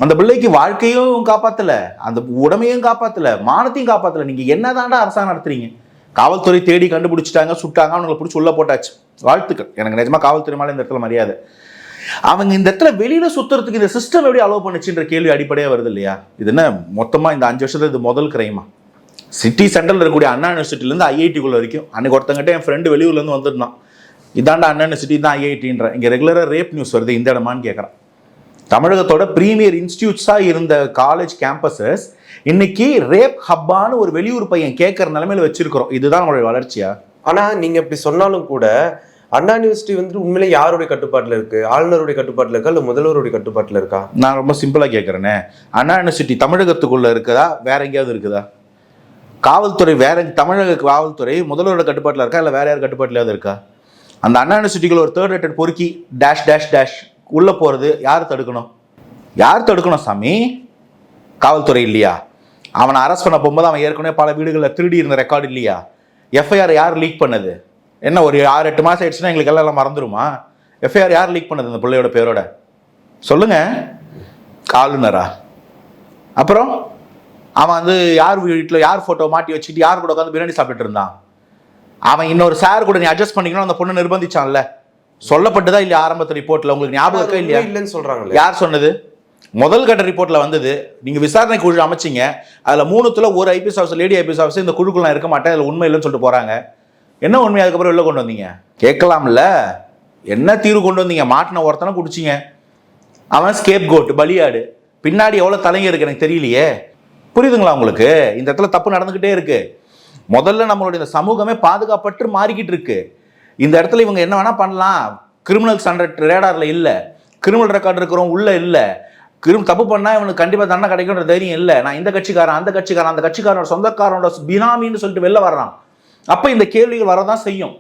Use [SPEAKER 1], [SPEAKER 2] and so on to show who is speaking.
[SPEAKER 1] அந்த பிள்ளைக்கு வாழ்க்கையும் காப்பாத்தல, அந்த உடமையும் காப்பாத்தல, மானத்தையும் காப்பாத்தல. நீங்க என்னதான்டா அரசாங்கம் நடத்துறீங்க? காவல்துறை தேடி கண்டுபிடிச்சிட்டாங்க, சுட்டாங்க, அவங்களை பிடிச்சி உள்ள போட்டாச்சு. வாழ்த்துக்கள். எனக்கு நிஜமா காவல்துறை மேலே இந்த இடத்துல மரியாதை. அவங்க இந்த இடத்துல வெளியில சுத்துறதுக்கு இந்த சிஸ்டம் எப்படி அலோவ் பண்ணுச்சுன்ற கேள்வி அடிப்படையாக வருது இல்லையா? இது என்ன மொத்தமா இந்த 5 வருஷத்துல இது முதல் கிரைமா? சிட்டி சென்டரில் இருக்கக்கூடிய அண்ணா யூனிவர்சிட்டிலேருந்து ஐஐடிக்குள்ள வரைக்கும். அன்னைக்கு ஒருத்தங்கிட்ட என் ஃப்ரெண்டு வெளியூர்லேருந்து வந்துருந்தான், இதாண்டா அண்ணா யூனிவர்சிட்டி தான் ஐஐடின்ற, இங்கே ரெகுலராக ரேப் நியூஸ் வருது, இந்த இடமான்னு கேட்குறான். தமிழகத்தோட பிரீமியர் இன்ஸ்டிடியூட்ஸாக இருந்த காலேஜ் கேம்பஸஸ் இன்னைக்கு ரேப் ஹப்பான்னு ஒரு வெளியூர் பையன் கேட்குற நிலைமையில வச்சிருக்கிறோம். இதுதான் நம்மளுடைய வளர்ச்சியா?
[SPEAKER 2] ஆனால் நீங்கள் இப்படி சொன்னாலும் கூட அண்ணா யூனிவர்சிட்டி வந்து உண்மையிலே யாருடைய கட்டுப்பாட்டில் இருக்கு? ஆளுநருடைய கட்டுப்பாட்டில் இருக்கா இல்லை முதல்வருடைய கட்டுப்பாட்டில் இருக்கா?
[SPEAKER 1] நான் ரொம்ப சிம்பிளாக கேட்குறேனே, அண்ணா யூனிவர்சிட்டி தமிழகத்துக்குள்ள இருக்குதா, வேற எங்கேயாவது இருக்குதா? காவல்துறை வேற, தமிழக காவல்துறை முதல்வரோட கட்டுப்பாட்டில் இருக்கா இல்லை வேற யார் கட்டுப்பாட்டிலாவது இருக்கா? அந்த அண்ணா யூனிவர்சிட்டிக்குள்ள ஒரு 3rd ரேட்டட் பொறுக்கி டேஷ் டேஷ் டேஷ் உள்ள போறது யார் தடுக்கணும்? யார் தடுக்கணும் சாமி? காவல்துறை இல்லையா? அவனை அரெஸ்ட் பண்ண போகும்போது அவன் ஏற்கனவே பல வீடுகளில் திருடி இருந்த ரெக்கார்டு இல்லையா? எஃப்ஐஆர் யார் லீக் பண்ணது? என்ன ஒரு 6-8 மாதம் ஆயிடுச்சுன்னா எங்களுக்கு எல்லாம் மறந்துடுமா? எஃப்ஐஆர் யார் லீக் பண்ணது அந்த பிள்ளையோட பேரோட? சொல்லுங்க. ஆளுநரா? அப்புறம் அவன் வந்து யார் வீட்டில் யார் ஃபோட்டோ மாட்டி வச்சுக்கிட்டு யார் கூட உட்காந்து பிரியாணி சாப்பிட்டு இருந்தான்? அவன் இன்னொரு சார் கூட நீ அட்ஜஸ்ட் பண்ணிக்கணும் அந்த பொண்ணு நிர்பந்திச்சான்ல, சொல்லப்பட்டுதா இல்லையா ஆரம்பத்து ரிப்போர்ட்ல? உங்களுக்கு ஞாபகம் இருக்கா இல்லையா?
[SPEAKER 2] இல்லைன்னு சொல்றாங்க.
[SPEAKER 1] யார் சொன்னது? முதல் கட்ட ரிப்போர்ட்ல வந்தது. நீங்க விசாரணை குழு அமைச்சிங்க, அதுல 3த்துல ஒரு IPS officer, lady IPS officer இந்த குழுக்குள்ள நான் இருக்க மாட்டேன், அதுல உண்மை இல்லைன்னு சொல்லிட்டு போறாங்க. என்ன உண்மை அதுக்கப்புறம் வெளில கொண்டு வந்தீங்க? கேட்கலாம்ல, என்ன தீர்வு கொண்டு வந்தீங்க? மாட்டின ஒருத்தனை குடிச்சிங்க, அவன் ஸ்கேப் கோட், பலியாடு. பின்னாடி எவ்வளவு தலைங்க இருக்கு எனக்கு தெரியலையே. புரியுதுங்களா உங்களுக்கு? இந்த இடத்துல தப்பு நடந்துகிட்டே இருக்கு. முதல்ல நம்மளுடைய இந்த சமூகமே பாதுகாப்பற்று மாறிக்கிட்டு இருக்கு. இந்த இடத்துல இவங்க என்ன வேணா பண்ணலாம். கிரிமினல் ரேடார்ல இல்ல, கிரிமினல் ரெக்கார்டு இருக்கிறவங்க உள்ள இல்ல, தப்பு பண்ணா இவனுக்கு கண்டிப்பா தண்டனை கிடைக்கும்ன்ற தைரியம் இல்ல. நான் இந்த கட்சிக்காரன் அந்த கட்சிக்காரன் அந்த கட்சிக்காரனோட சொந்தக்காரனோட பினாமின்னு சொல்லிட்டு வெளில வர்றான். அப்ப இந்த கேள்விகள் வரதான் செய்யும்.